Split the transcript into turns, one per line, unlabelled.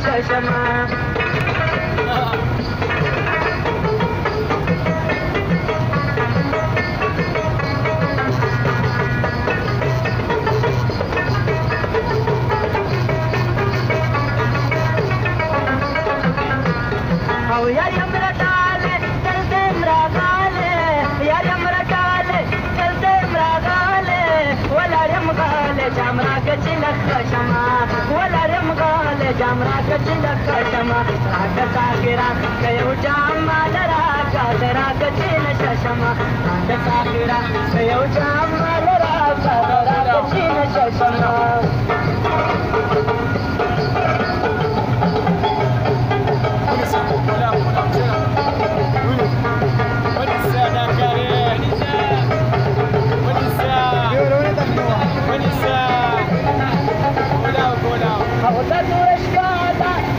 ششما او یار یمرا ډاله تل دې مراغاله یار یمرا ډاله تل دې مراغاله ولارم غاله جامرا کچل خشما ولارم غاله جامرا کچل خشما راګه ساګرا کيو جامال راګه درا کچل ششما راګه ساګرا کيو جامال راګه درا کچل ششما Ahora tú eres cada